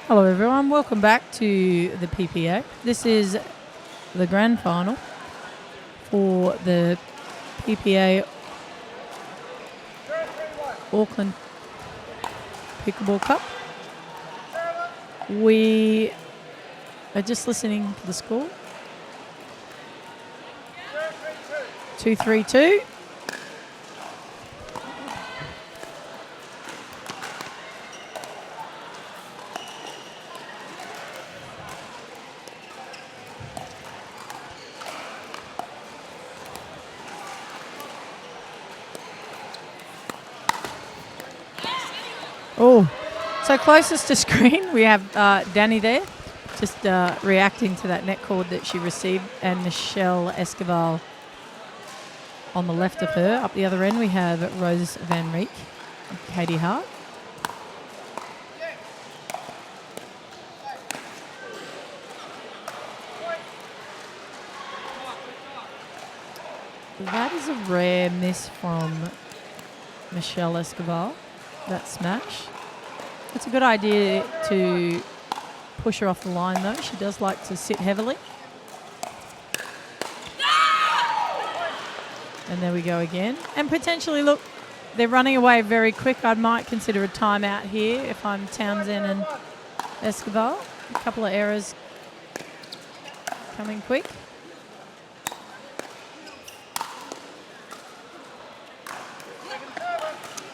Hello everyone, welcome back to the PPA. This is the grand final for the PPA Auckland Pickleball Cup. We are just listening to the score. 2-3-2. Oh, so closest to screen, we have Danny there, just reacting to that net cord that she received, and Michelle Esquivel on the left of her. Up the other end, we have Rose Van Reek and Katie Hart. That is a rare miss from Michelle Esquivel. That smash. It's a good idea to push her off the line though. She does like to sit heavily. And there we go again. And potentially, look, they're running away very quick. I might consider a timeout here if I'm Townsend and Esquivel. A couple of errors coming quick.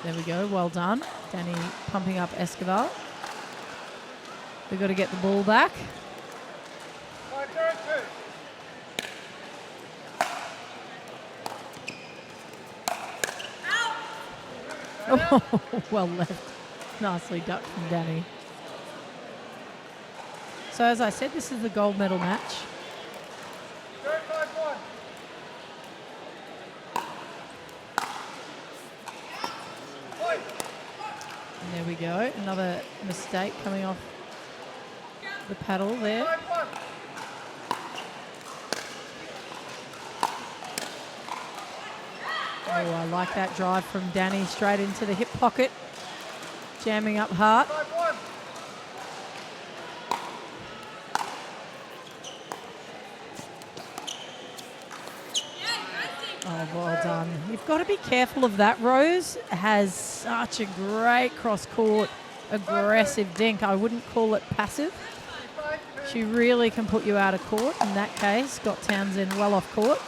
There we go, well done. Danny pumping up Esquivel. We've got to get the ball back. Oh, well left. Nicely ducked from Danny. So as I said, this is the gold medal match. And there we go. Another mistake coming off the paddle there. Oh, I like that drive from Danny straight into the hip pocket, jamming up Hart. Oh, well done. You've got to be careful of that. Rose has such a great cross-court, aggressive dink. I wouldn't call it passive. She really can put you out of court. In that case, got Townsend well off court.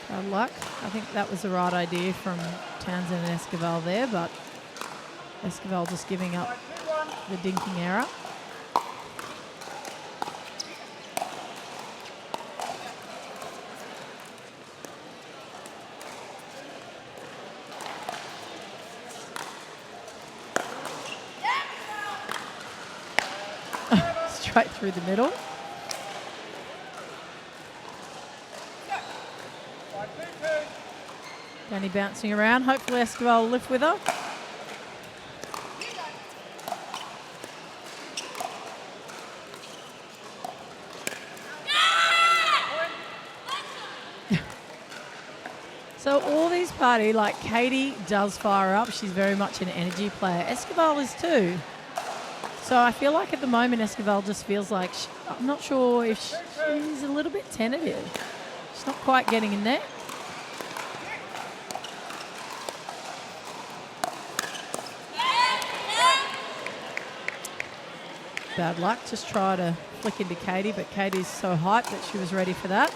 Bad luck. I think that was the right idea from Townsend and Esquivel there, but Esquivel just giving up the dinking error. Straight through the middle. Danny bouncing around. Hopefully Esquivel will lift with her. So all these party, like Katie does fire up. She's very much an energy player. Esquivel is too. So I feel like at the moment Esquivel just feels like, I'm not sure if she's a little bit tentative. She's not quite getting in there. Bad luck. Just try to flick into Katie, but Katie's so hyped that she was ready for that.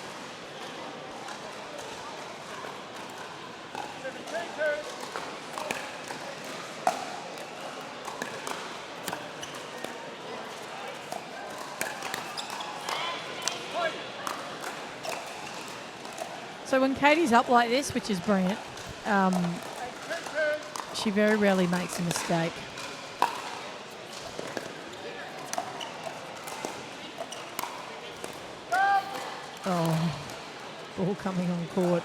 So when Katie's up like this, which is brilliant, she very rarely makes a mistake. Oh, ball coming on court.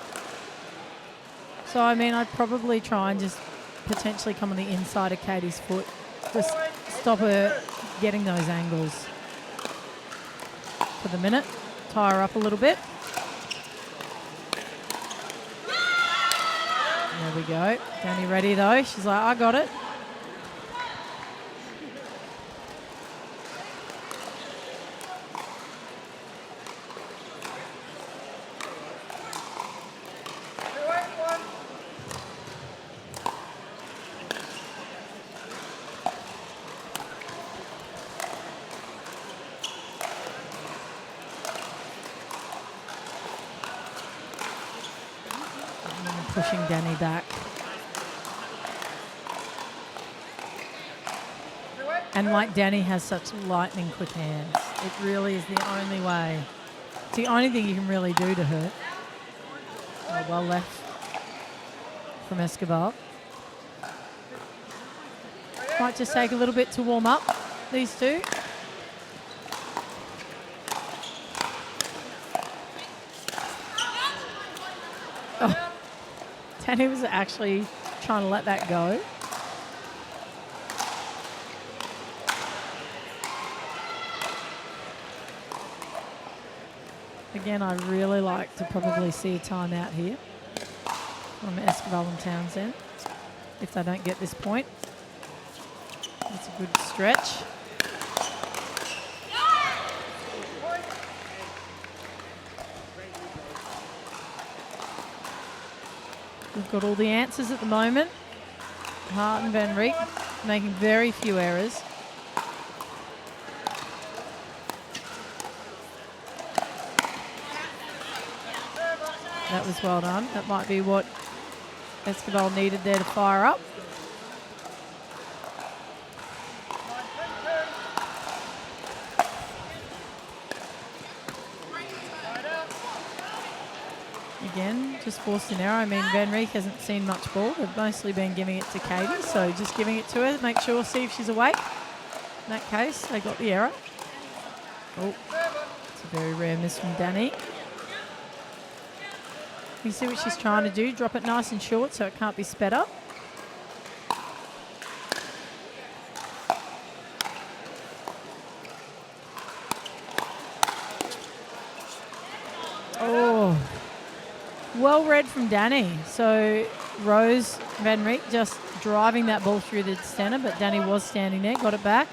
So, I mean, I'd probably try and just potentially come on the inside of Katie's foot. Just stop her getting those angles for the minute. Tie her up a little bit. we go. Danny ready though. She's like, I got it. Pushing Danny back. And like Danny has such lightning quick hands. It really is the only way. It's the only thing you can really do to her. Oh, well left from Esquivel. Might just take a little bit to warm up, these two. Oh. Danny was actually trying to let that go. Again, I really like to probably see a timeout here from Esquivel and Townsend if they don't get this point. That's a good stretch. We've got all the answers at the moment. Hart and Van Reek making very few errors. That was well done. That might be what Esquivel needed there to fire up. Again, just forced an error. I mean, Van Reek hasn't seen much ball. They've mostly been giving it to Katie, so just giving it to her, make sure, see if she's awake. In that case, they got the error. Oh, it's a very rare miss from Danny. You see what she's trying to do, drop it nice and short so it can't be sped up. Oh, well read from Danny. So Rose Van Reek just driving that ball through the centre, but Danny was standing there, got it back.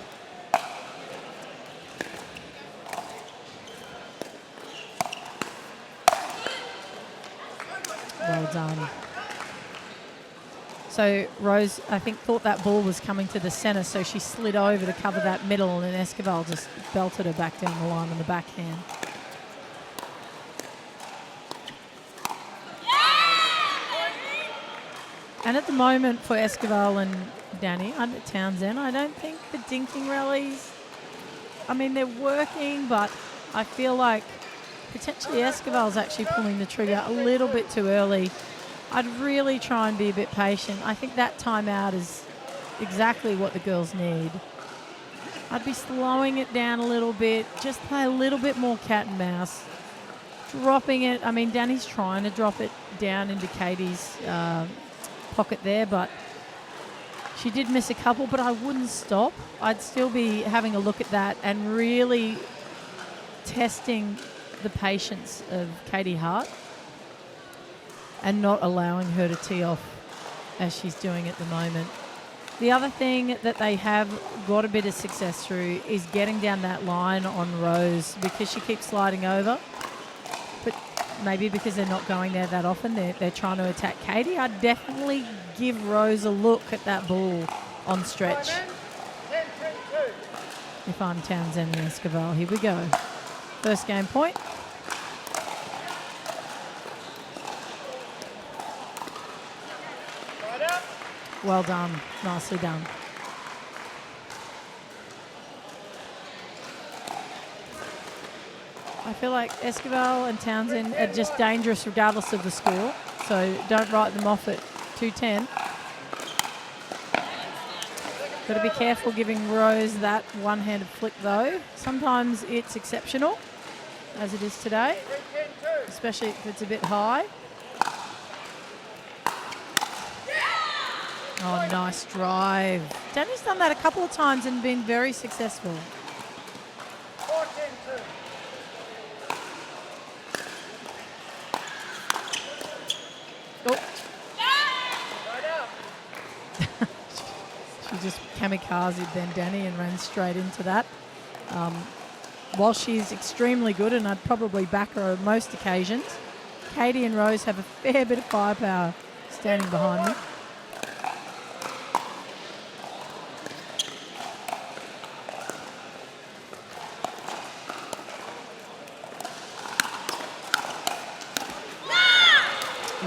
Well done. So Rose, I think, thought that ball was coming to the centre, so she slid over to cover that middle, and then Esquivel just belted her back down the line on the backhand. And at the moment for Esquivel and Danny, under Townsend, I don't think the dinking rallies, I mean, they're working, but I feel like potentially Esquivel's actually pulling the trigger a little bit too early. I'd really try and be a bit patient. I think that timeout is exactly what the girls need. I'd be slowing it down a little bit, just play a little bit more cat and mouse. Dropping it, I mean, Danny's trying to drop it down into Katie's pocket there, but she did miss a couple, but I wouldn't stop. I'd still be having a look at that and really testing the patience of Katie Hart and not allowing her to tee off as she's doing at the moment. The other thing that they have got a bit of success through is getting down that line on Rose because she keeps sliding over. But maybe because they're not going there that often, they're trying to attack Katie. I'd definitely give Rose a look at that ball on stretch. If I'm Townsend and Esquivel, here we go. First game point. Well done. Nicely done. I feel like Esquivel and Townsend are just dangerous regardless of the score, so don't write them off at 2-10. Got to be careful giving Rose that one-handed flick though. Sometimes it's exceptional, as it is today, especially if it's a bit high. Oh, nice drive. Danny's done that a couple of times and been very successful. Oh. kamikaze than Danny and ran straight into that. While she's extremely good, and I'd probably back her on most occasions, Katie and Rose have a fair bit of firepower standing behind them.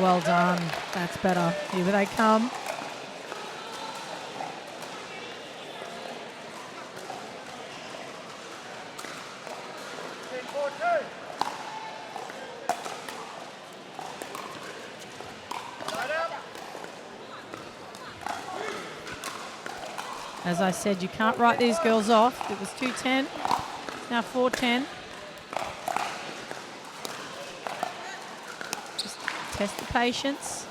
Well done. That's better. Here they come. As I said, you can't write these girls off. It was 2-10, now 4-10. Just test the patience.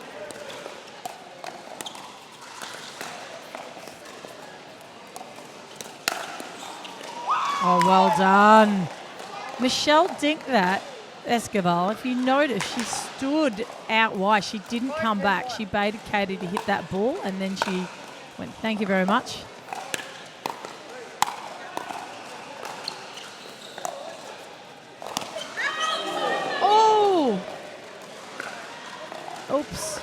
Oh, well done. Michelle dinked that, Esquivel. If you notice, she stood out wide. She didn't come back. She baited Katie to hit that ball, and then she went, thank you very much. Oops.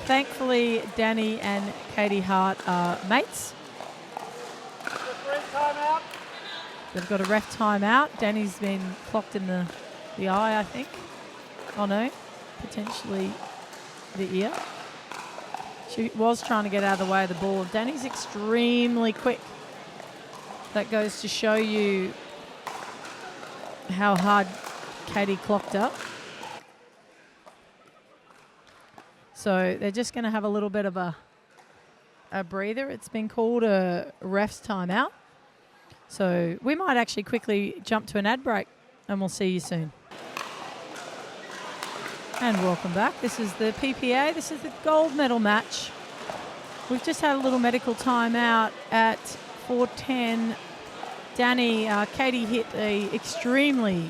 Thankfully, Danny and Katie Hart are mates. They've got a ref timeout. Danny's been clocked in the eye, I think. Oh, no. Potentially the ear. She was trying to get out of the way of the ball. Danny's extremely quick. That goes to show you how hard Katie clocked her. So they're just going to have a little bit of a breather. It's been called a ref's timeout. So we might actually quickly jump to an ad break, and we'll see you soon. And welcome back. This is the PPA. This is the gold medal match. We've just had a little medical timeout at 4:10. Danny, Katie hit a extremely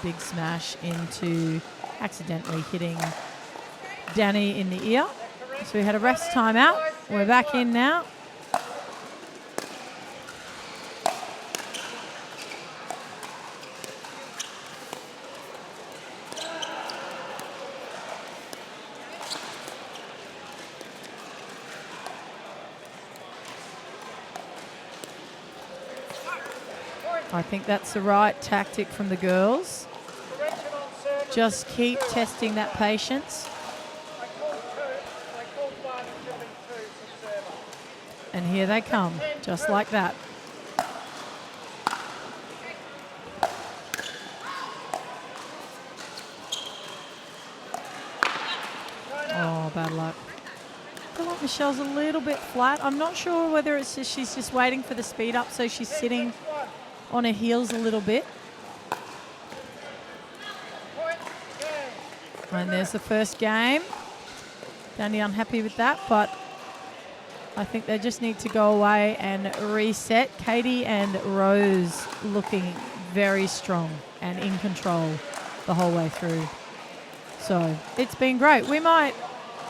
big smash into accidentally hitting Danny in the ear. So we had a ref's timeout. We're back in now. I think that's the right tactic from the girls. Just keep testing that patience. And here they come, just like that. Oh, bad luck. I feel like Michelle's a little bit flat. I'm not sure whether it's just she's just waiting for the speed up, so she's sitting on her heels a little bit. And there's the first game. Danny unhappy with that, but I think they just need to go away and reset. Katie and Rose looking very strong and in control the whole way through. So it's been great. We might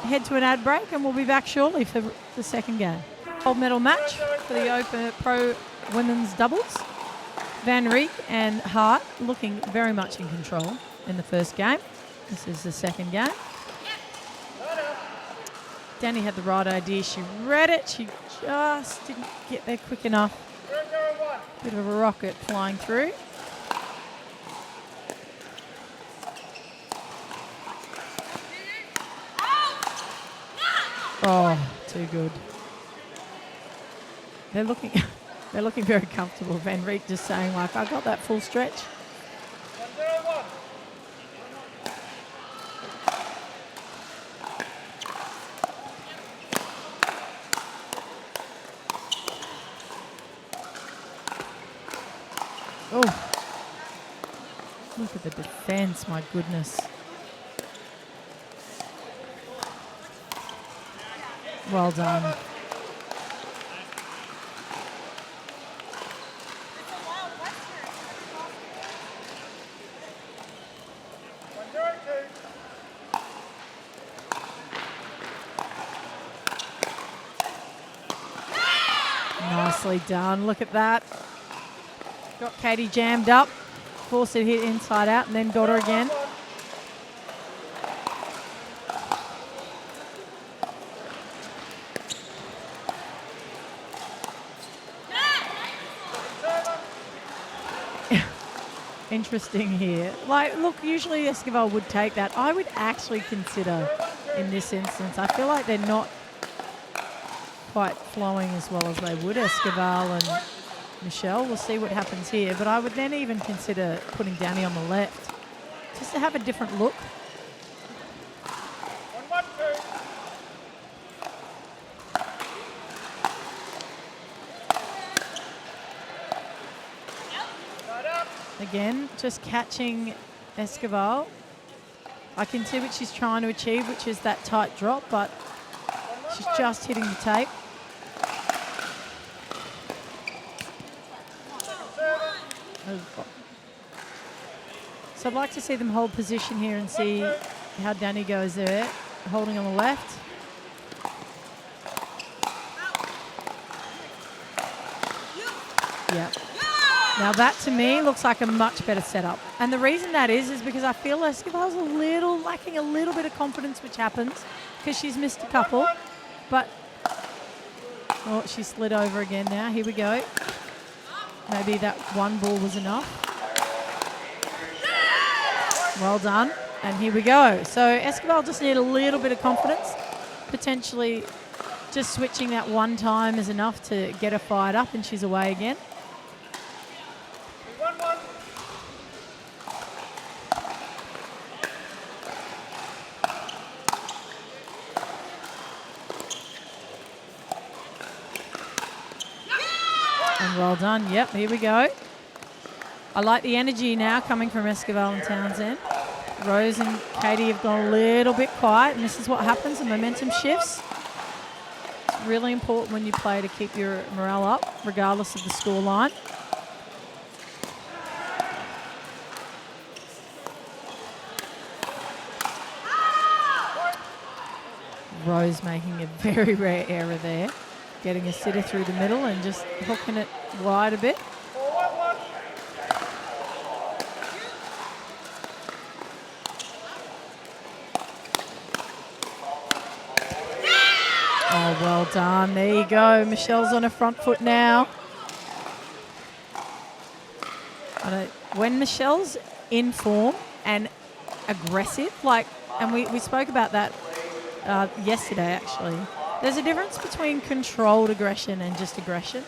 head to an ad break and we'll be back shortly for the second game. Gold medal match for the Open Pro Women's Doubles. Van Reek and Hart looking very much in control in the first game. This is the second game. Danny had the right idea. She read it. She just didn't get there quick enough. Bit of a rocket flying through. Oh, too good. They're looking very comfortable. Van Reek just saying, like, I got that full stretch. Oh, look at the defense, my goodness. Well done. Nicely done. Look at that. Got Katie jammed up. Forced it hit inside out and then got her again. Interesting here. Like, look, usually Esquivel would take that. I would actually consider in this instance, I feel like they're not quite flowing as well as they would, Esquivel and Michelle. We'll see what happens here. But I would then even consider putting Danny on the left just to have a different look. Again, just catching Esquivel. I can see what she's trying to achieve, which is that tight drop, but she's just hitting the tape. So I'd like to see them hold position here and see how Danny goes there, holding on the left. Yep. Now that to me looks like a much better setup. And the reason that is because I feel Esquivel's lacking a little bit of confidence, which happens because she's missed a couple. But, oh, she slid over again now. Here we go. Maybe that one ball was enough. Well done. And here we go. So Esquivel just need a little bit of confidence. Potentially just switching that one time is enough to get her fired up and she's away again. And well done. Yep, here we go. I like the energy now coming from Esquivel and Townsend. Rose and Katie have gone a little bit quiet, and this is what happens. The momentum shifts. It's really important when you play to keep your morale up, regardless of the score line. Rose making a very rare error there. Getting a sitter through the middle and just hooking it wide a bit. Oh, well done. There you go. Michelle's on her front foot now. When Michelle's in form and aggressive, and we spoke about that yesterday, actually. There's a difference between controlled aggression and just aggression.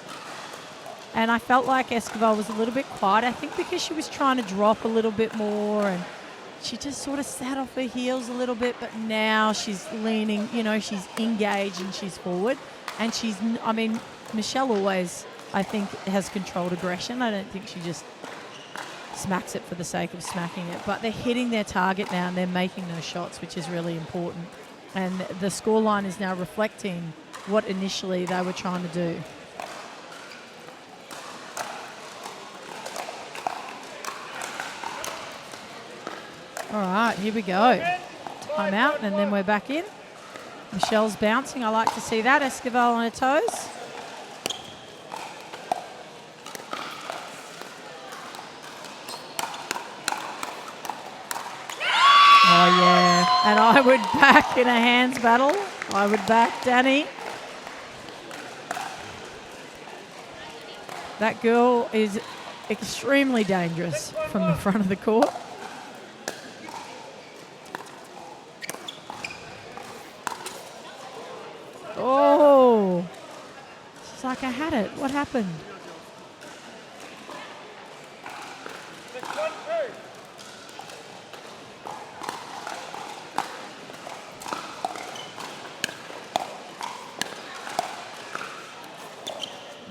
And I felt like Esquivel was a little bit quiet. I think because she was trying to drop a little bit more and she just sort of sat off her heels a little bit, but now she's leaning, she's engaged and she's forward. And Michelle always, I think, has controlled aggression. I don't think she just smacks it for the sake of smacking it. But they're hitting their target now and they're making those shots, which is really important. And the scoreline is now reflecting what initially they were trying to do. All right, here we go. Time out, and then we're back in. Michelle's bouncing. I like to see that. Esquivel on her toes. Oh, yeah. And I would back in a hands battle. I would back Danny. That girl is extremely dangerous from the front of the court. Oh. It's like I had it. What happened?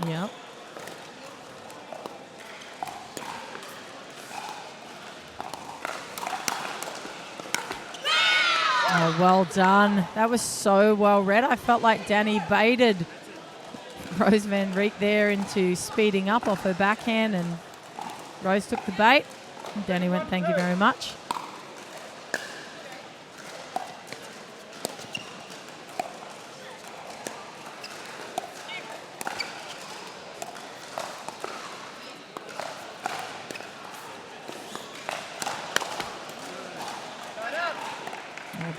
Yep. Oh, well done. That was so well read. I felt like Danny baited Rose Van Reek there into speeding up off her backhand, and Rose took the bait. And Danny went, thank you very much.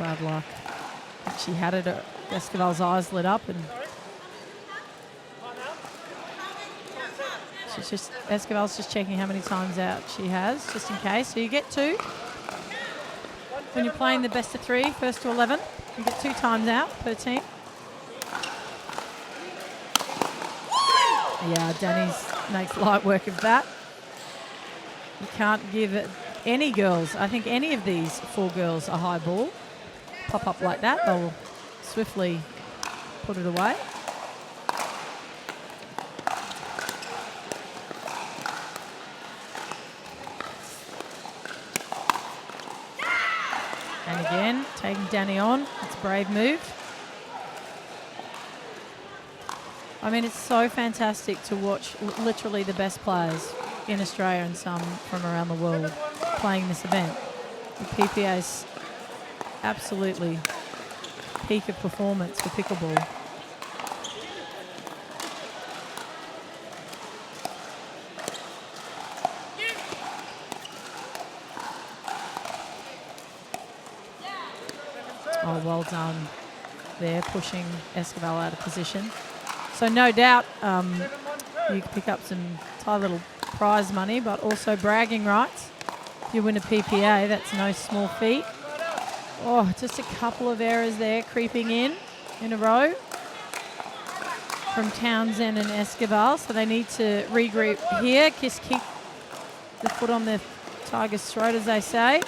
bad luck. She had it. Esquivel's eyes lit up, and Esquivel's just checking how many times out she has, just in case. So you get 2. When you're playing the best of 3, first to 11, you get 2 times out per team. Yeah, Danny's makes light work of that. You can't give it any girls, I think any of these 4 girls, a high ball. Pop up like that, they'll swiftly put it away. And again, taking Danny on. It's a brave move. I mean, it's so fantastic to watch literally the best players in Australia and some from around the world playing this event. The PPA's absolutely peak of performance for pickleball. Oh, well done there, pushing Esquivel out of position. So no doubt you can pick up some tight little prize money, but also bragging rights. If you win a PPA, that's no small feat. Oh, just a couple of errors there creeping in a row from Townsend and Esquivel. So they need to regroup here. Kick the foot on the tiger's throat, as they say.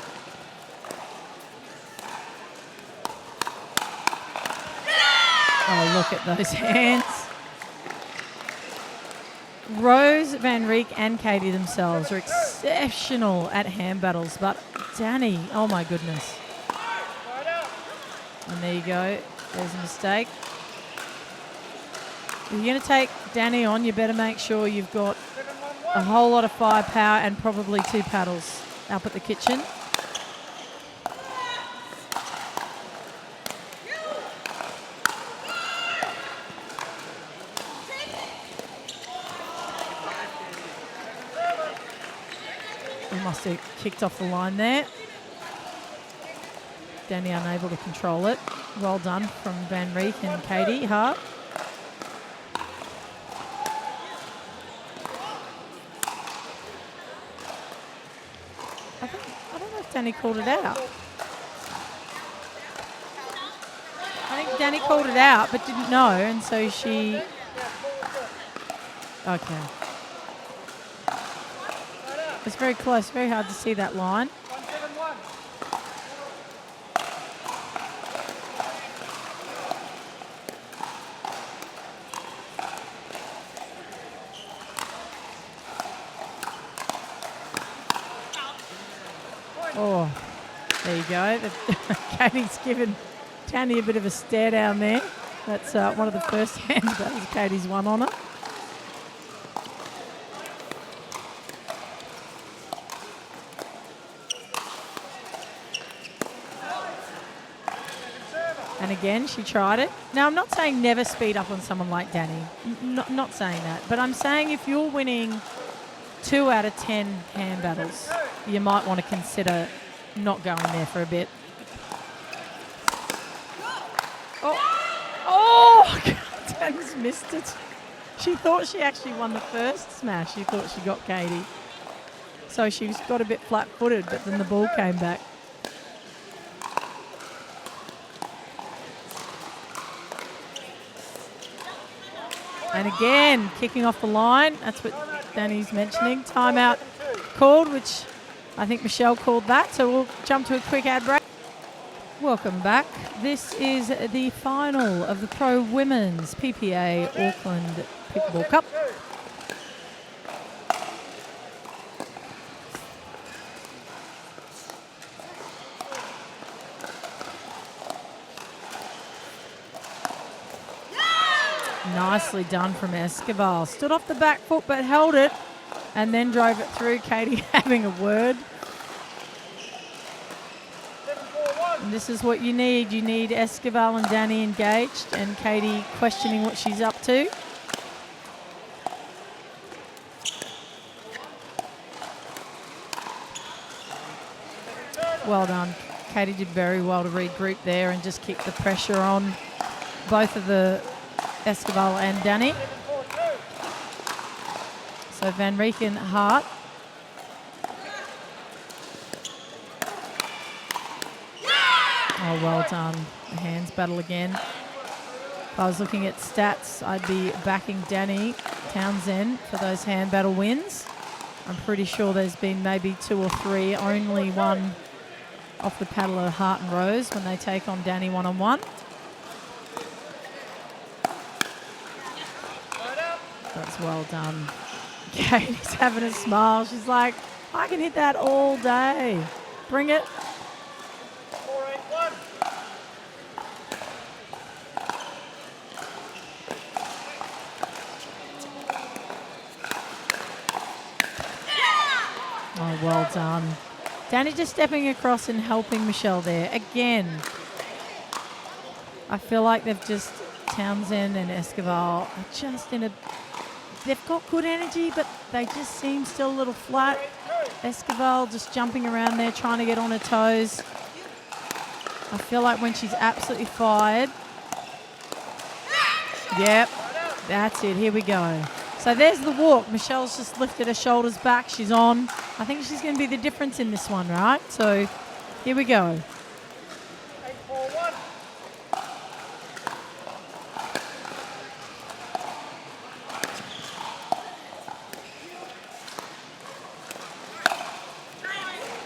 Oh, look at those hands. Rose, Van Reek and Katie themselves are exceptional at hand battles, but Danny, oh my goodness. And there you go. There's a mistake. If you're going to take Danny on, you better make sure you've got a whole lot of firepower and probably 2 paddles up at the kitchen. He must have kicked off the line there. Danny unable to control it. Well done from Van Reek and Katie Hart. I don't know if Danny called it out. I think Danny called it out but didn't know, and so she... Okay. It's very close, very hard to see that line. Oh, there you go. Katie's given Danny a bit of a stare down there. That's one of the first hand battles Katie's won on her. And again, she tried it. Now, I'm not saying never speed up on someone like Danny. Not saying that. But I'm saying if you're winning 2 out of 10 hand battles, you might want to consider not going there for a bit. Oh, God, Danny's missed it. She thought she actually won the first smash. She thought she got Katie. So she got a bit flat-footed, but then the ball came back. And again, kicking off the line. That's what Danny's mentioning. Timeout called, which I think Michelle called that. So we'll jump to a quick ad break. Welcome back. This is the final of the Pro Women's PPA Auckland Pickleball Cup. Nicely done from Esquivel. Stood off the back foot but held it and then drove it through. Katie having a word. And this is what you need. You need Esquivel and Danny engaged and Katie questioning what she's up to. Well done, Katie did very well to regroup there and just keep the pressure on both of the Esquivel and Danny. So Van Reek and Hart. Oh, well done. The hands battle again. If I was looking at stats, I'd be backing Danny Townsend for those hand battle wins. I'm pretty sure there's been maybe 2 or 3, only one off the paddle of Hart and Rose when they take on Danny one-on-one. That's well done. Katie's having a smile. She's like, I can hit that all day. Bring it. Oh, well done. Danny just stepping across and helping Michelle there. Again, I feel like they've just, Townsend and Esquivel are just in a, they've got good energy, but they just seem still a little flat. Esquivel just jumping around there, trying to get on her toes. I feel like when she's absolutely fired. Yep, that's it. Here we go. So there's the walk. Michelle's just lifted her shoulders back. She's on. I think she's going to be the difference in this one, right? So here we go. 8-4-1.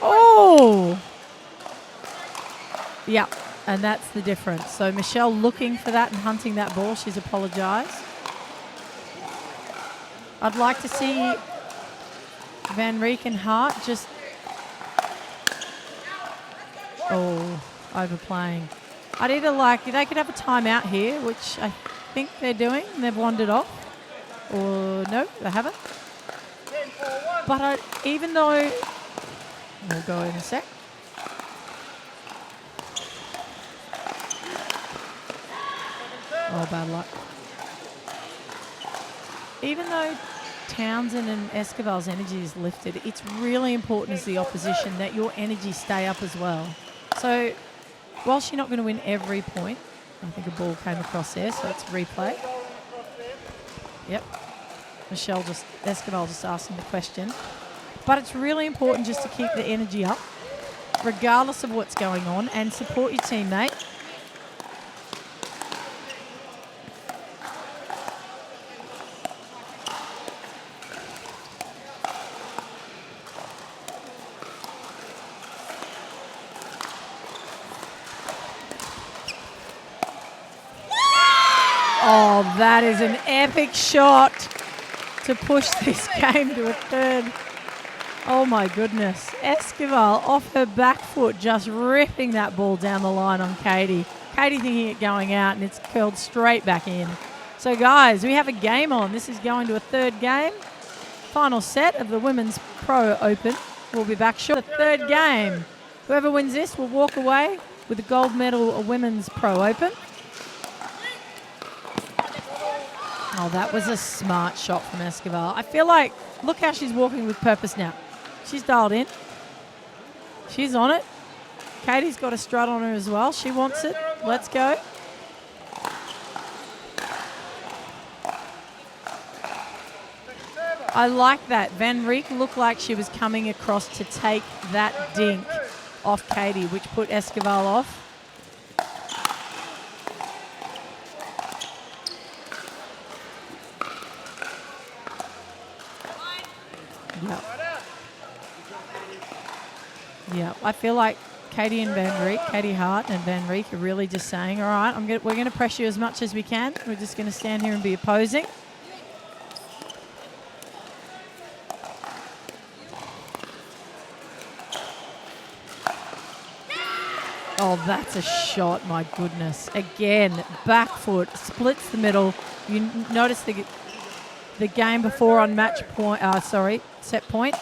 Oh! Yeah, and that's the difference. So Michelle looking for that and hunting that ball. She's apologised. I'd like to see Van Reek and Hart just... Oh, overplaying. I'd either like... They could have a timeout here, which I think they're doing. And they've wandered off. Or no, they haven't. But even though... We'll go in a sec. Oh, bad luck. Even though Townsend and Esquivel's energy is lifted, it's really important as the opposition that your energy stay up as well. So, whilst you're not going to win every point, I think a ball came across there, so it's replay. Yep. Esquivel just asking the question. But it's really important just to keep the energy up, regardless of what's going on, and support your teammate. Oh, that is an epic shot to push this game to a third. Oh, my goodness. Esquivel off her back foot just ripping that ball down the line on Katie. Katie thinking it going out, and it's curled straight back in. So, guys, we have a game on. This is going to a third game. Final set of the Women's Pro Open. We'll be back short. The third game. Whoever wins this will walk away with a gold medal at Women's Pro Open. Oh, that was a smart shot from Esquivel. I feel like, look how she's walking with purpose now. She's dialed in. She's on it. Katie's got a strut on her as well. She wants it. Let's go. I like that. Van Reek looked like she was coming across to take that dink off Katie, which put Esquivel off. Yep. Yeah, I feel like Katie Hart and Van Reek are really just saying, all right, we're going to press you as much as we can. We're just going to stand here and be opposing. Oh, that's a shot, my goodness. Again, back foot, splits the middle. You notice the game before on set point.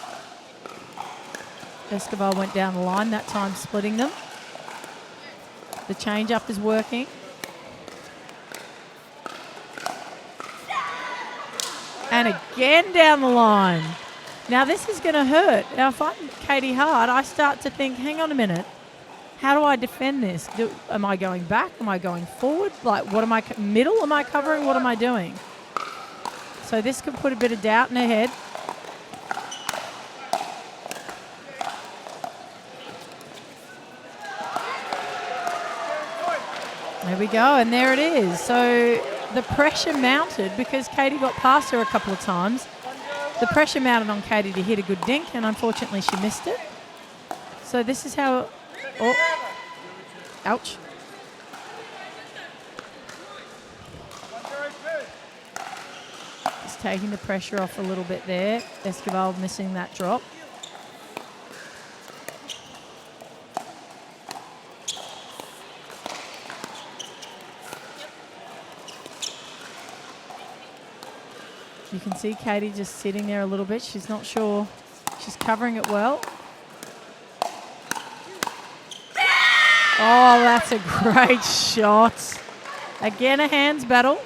Esquivel went down the line, that time splitting them. The change-up is working. And again down the line. Now this is going to hurt. Now if I'm Katie Hart, I start to think, hang on a minute. how do I defend this? Am I going back? Am I going forward? Like, what am I, middle? Am I covering? What am I doing? So this could put a bit of doubt in her head. There we go, and there it is. So the pressure mounted because Katie got past her a couple of times. The pressure mounted on Katie to hit a good dink, and unfortunately she missed it. So this is how... Oh, ouch. Just taking the pressure off a little bit there. Esquivel missing that drop. You can see Katie just sitting there a little bit. She's not sure. She's covering it well. Oh, that's a great shot. Again, a hands battle.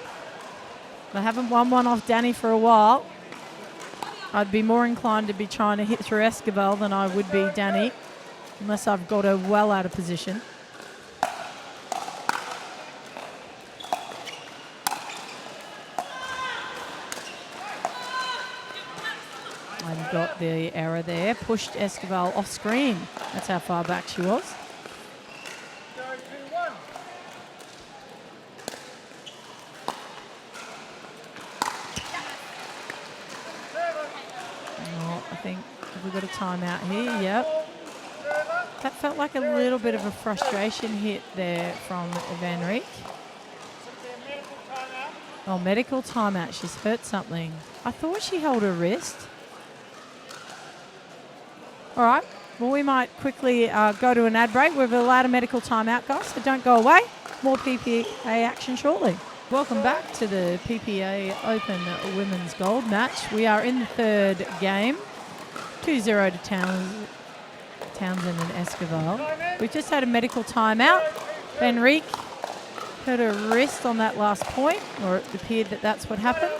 I haven't won one off Danny for a while. I'd be more inclined to be trying to hit through Esquivel than I would be Danny, unless I've got her well out of position. And got the error there. Pushed Esquivel off screen. That's how far back she was. I think we've got a timeout here. Yep. That felt like a little bit of a frustration hit there from Van Reek. Oh, medical timeout. She's hurt something. I thought she held her wrist. All right. Well, we might quickly go to an ad break. We've allowed a medical timeout, guys, so don't go away. More PPA action shortly. Welcome back to the PPA Open Women's Gold match. We are in the third game. 2-0 to Townsend and Esquivel. We've just had a medical timeout. Van Reek hurt her wrist on that last point, or it appeared that that's what happened.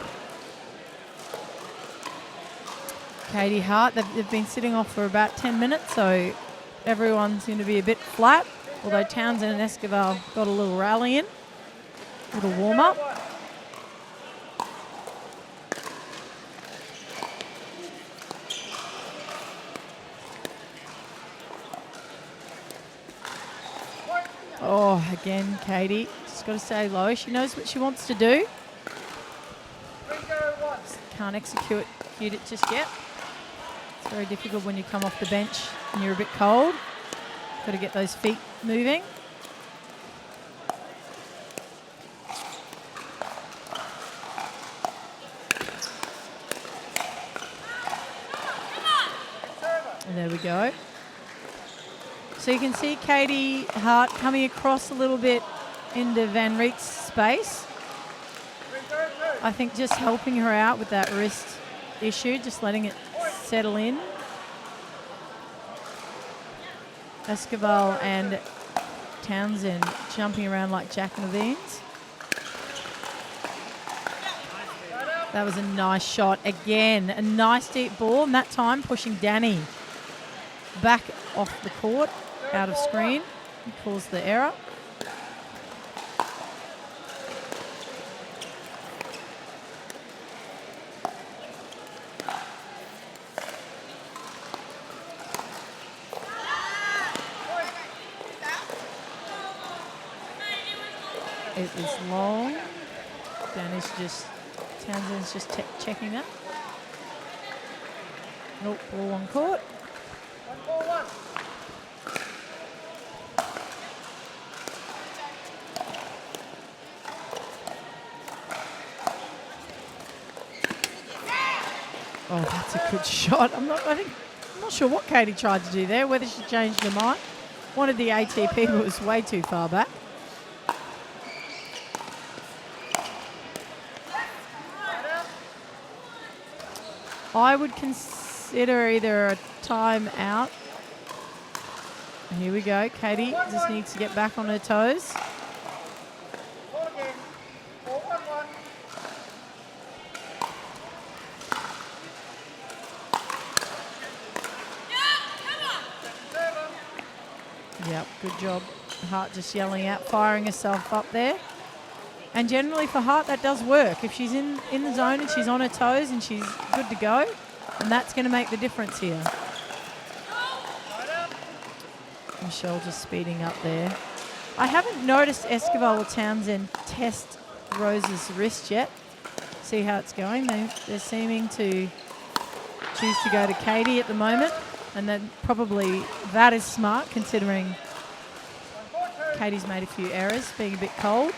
Katie Hart, they've been sitting off for about 10 minutes, so everyone's going to be a bit flat, although Townsend and Esquivel got a little rally in, a little warm-up. Oh, again, Katie. Just got to stay low. She knows what she wants to do. Can't execute it just yet. It's very difficult when you come off the bench and you're a bit cold. Got to get those feet moving. And there we go. So you can see Katie Hart coming across a little bit into Van Reek's space. I think just helping her out with that wrist issue, just letting it settle in. Esquivel and Townsend jumping around like Jack and the Beans. That was a nice shot. Again, a nice deep ball, and that time pushing Danny back off the court, out of screen. He calls the error. It is long. Townsend's just checking that. Nope, ball on court. Oh, that's a good shot. I'm not sure what Katie tried to do there, whether she changed her mind. Wanted the ATP, but was way too far back. I would consider either a timeout. Here we go. Katie just needs to get back on her toes. Yep, good job. Hart just yelling out, firing herself up there. And generally for Hart, that does work. If she's in the zone and she's on her toes and she's good to go, and that's going to make the difference here. Michelle just speeding up there. I haven't noticed Esquivel or Townsend test Rose's wrist yet. See how it's going. They're seeming to choose to go to Katie at the moment. And then probably that is smart considering Katie's made a few errors, being a bit cold.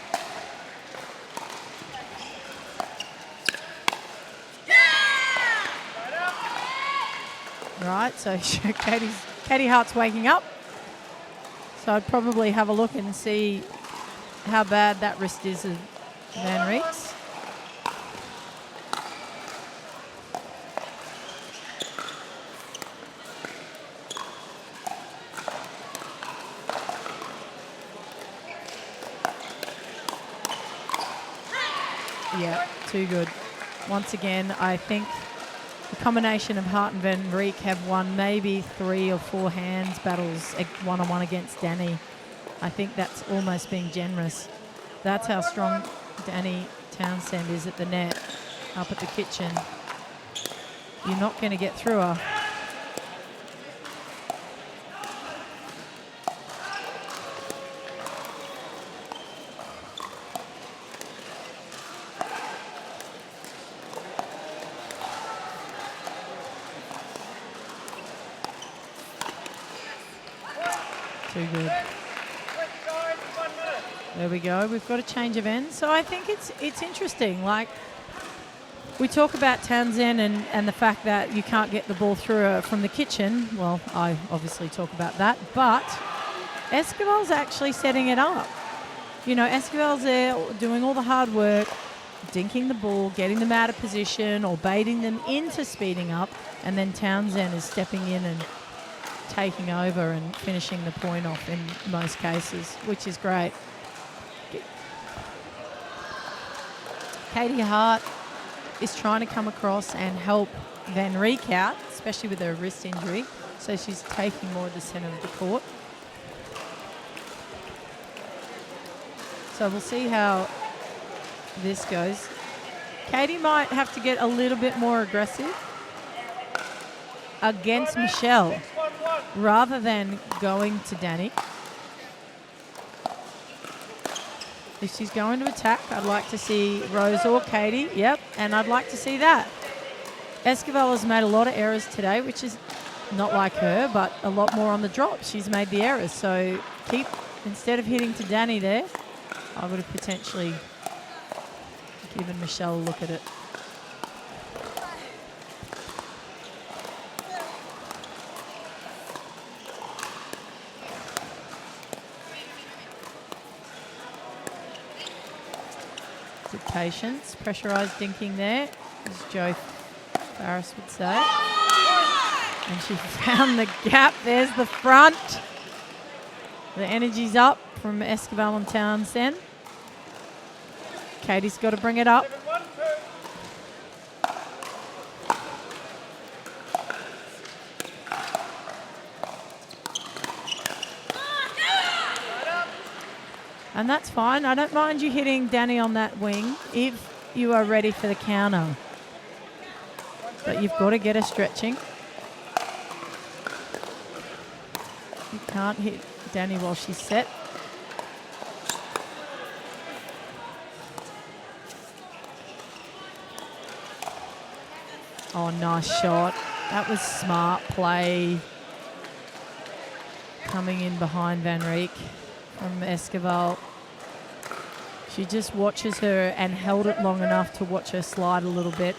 Right, so Katie Hart's waking up. So I'd probably have a look and see how bad that wrist is of Van Reek's. Yeah, too good. Once again, I think the combination of Hart and Van Reek have won maybe 3 or 4 hands battles one-on-one against Danny. I think that's almost being generous. That's how strong Danny Townsend is at the net, up at the kitchen. You're not going to get through her. Too good. There we go. We've got a change of ends. So I think it's interesting. Like, we talk about Townsend and the fact that you can't get the ball through her from the kitchen. Well, I obviously talk about that. But Esquivel's actually setting it up. You know, Esquivel's there doing all the hard work, dinking the ball, getting them out of position or baiting them into speeding up. And then Townsend is stepping in and taking over and finishing the point off in most cases, which is great. Katie Hart is trying to come across and help Van Reek out, especially with her wrist injury, so she's taking more of the centre of the court. So we'll see how this goes. Katie might have to get a little bit more aggressive against Michelle rather than going to Danny. If she's going to attack, I'd like to see Rose or Katie. Yep, and I'd like to see that. Esquivel has made a lot of errors today, which is not like her, but a lot more on the drop. She's made the errors. So instead of hitting to Danny there, I would have potentially given Michelle a look at it. Patience, pressurised dinking there, as Joe Farris would say. And she found the gap. There's the front. The energy's up from Esquivel and Townsend. Katie's got to bring it up. And that's fine. I don't mind you hitting Danny on that wing if you are ready for the counter. But you've got to get her stretching. You can't hit Danny while she's set. Oh, nice shot. That was smart play. Coming in behind Van Reek from Esquivel. She just watches her and held it long enough to watch her slide a little bit.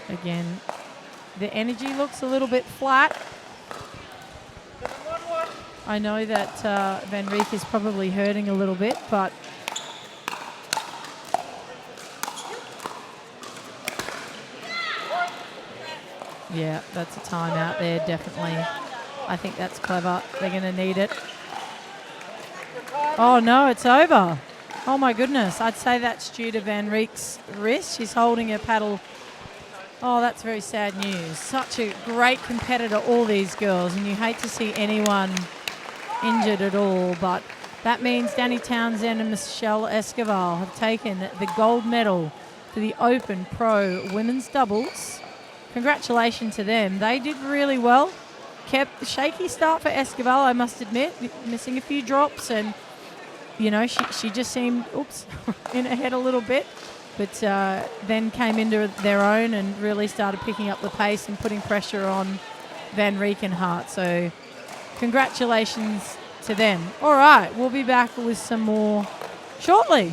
Again, the energy looks a little bit flat. I know that Van Reek is probably hurting a little bit, but yeah, that's a timeout there, definitely. I think that's clever. They're going to need it. Oh, no, it's over. Oh, my goodness. I'd say that's due to Van Reek's wrist. She's holding her paddle. Oh, that's very sad news. Such a great competitor, all these girls, and you hate to see anyone injured at all, but that means Danny Townsend and Michelle Esquivel have taken the gold medal for the Open Pro Women's Doubles. Congratulations to them. They did really well. Kept a shaky start for Esquivel, I must admit, missing a few drops, and you know, she just seemed, in her head a little bit, but then came into their own and really started picking up the pace and putting pressure on Van Reek and Hart. So congratulations to them. All right, we'll be back with some more shortly.